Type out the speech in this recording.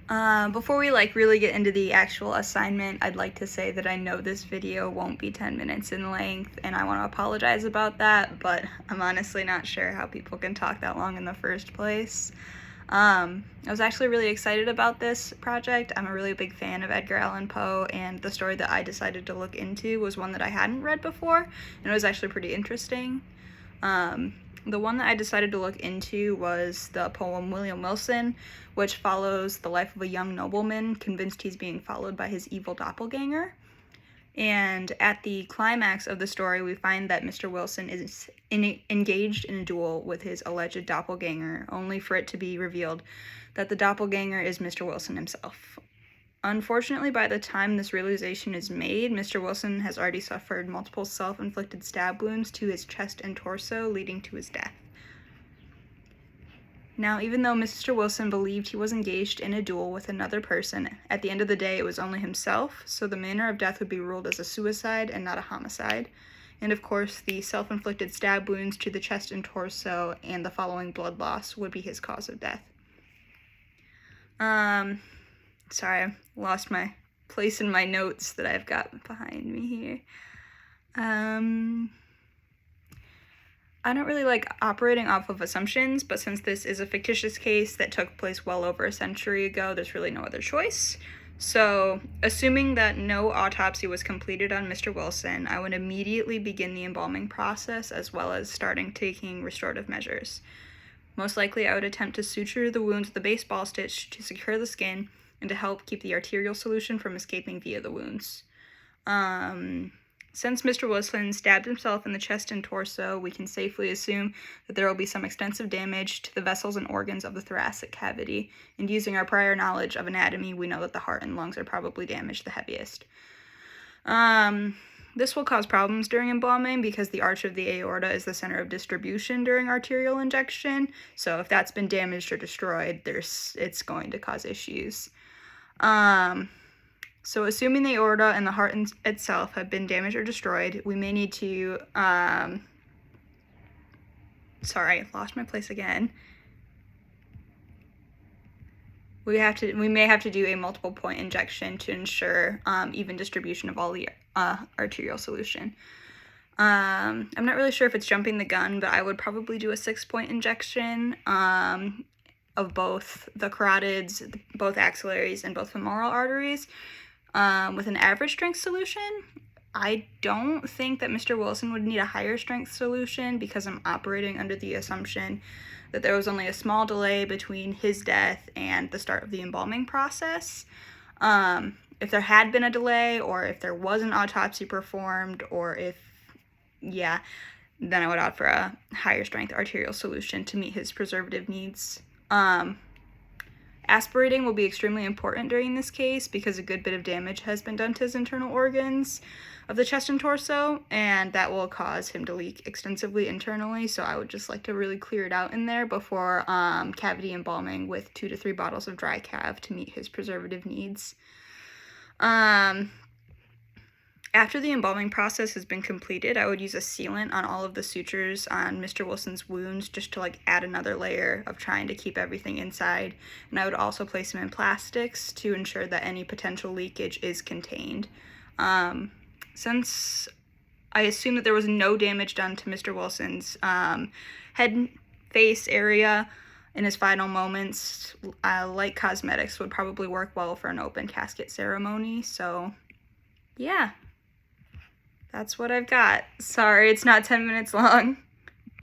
Before we really get into the actual assignment, I'd like to say that I know this video won't be 10 minutes in length, and I want to apologize about that, but I'm honestly not sure how people can talk that long in the first place. I was actually really excited about this project. I'm a really big fan of Edgar Allan Poe, and the story that I decided to look into was one that I hadn't read before, and it was actually pretty interesting. The one that I decided to look into was the poem William Wilson, which follows the life of a young nobleman convinced he's being followed by his evil doppelganger. And at the climax of the story, we find that Mr. Wilson is engaged in a duel with his alleged doppelganger, only for it to be revealed that the doppelganger is Mr. Wilson himself. Unfortunately, by the time this realization is made, Mr. Wilson has already suffered multiple self-inflicted stab wounds to his chest and torso, leading to his death. Now, even though Mr. Wilson believed he was engaged in a duel with another person, at the end of the day it was only himself, so the manner of death would be ruled as a suicide and not a homicide. And of course, the self-inflicted stab wounds to the chest and torso and the following blood loss would be his cause of death. Sorry, I lost my place in my notes that I've got behind me here. I don't really like operating off of assumptions, but since this is a fictitious case that took place well over a century ago, there's really no other choice. So, assuming that no autopsy was completed on Mr. Wilson, I would immediately begin the embalming process as well as starting taking restorative measures. Most likely, I would attempt to suture the wounds with a baseball stitch to secure the skin and to help keep the arterial solution from escaping via the wounds. Since Mr. Wilson stabbed himself in the chest and torso, we can safely assume that there will be some extensive damage to the vessels and organs of the thoracic cavity, and using our prior knowledge of anatomy, we know that the heart and lungs are probably damaged the heaviest. This will cause problems during embalming because the arch of the aorta is the center of distribution during arterial injection, so if that's been damaged or destroyed, it's going to cause issues. So assuming the aorta and the heart itself have been damaged or destroyed, we may need to, sorry, I lost my place again. We may have to do a multiple point injection to ensure even distribution of all the arterial solution. I'm not really sure if it's jumping the gun, but I would probably do a 6-point injection of both the carotids, both axillaries, and both femoral arteries with an average strength solution. I don't think that Mr. Wilson would need a higher strength solution because I'm operating under the assumption that there was only a small delay between his death and the start of the embalming process. If there had been a delay, or if there was an autopsy performed, or then I would opt for a higher strength arterial solution to meet his preservative needs. Aspirating will be extremely important during this case because a good bit of damage has been done to his internal organs of the chest and torso, and that will cause him to leak extensively internally, so I would just like to really clear it out in there before cavity embalming with 2 to 3 bottles of dry cav to meet his preservative needs. After the embalming process has been completed, I would use a sealant on all of the sutures on Mr. Wilson's wounds just to add another layer of trying to keep everything inside. And I would also place them in plastics to ensure that any potential leakage is contained. Since I assume that there was no damage done to Mr. Wilson's head, face area in his final moments, light cosmetics would probably work well for an open casket ceremony. So, yeah. That's what I've got. Sorry, it's not 10 minutes long.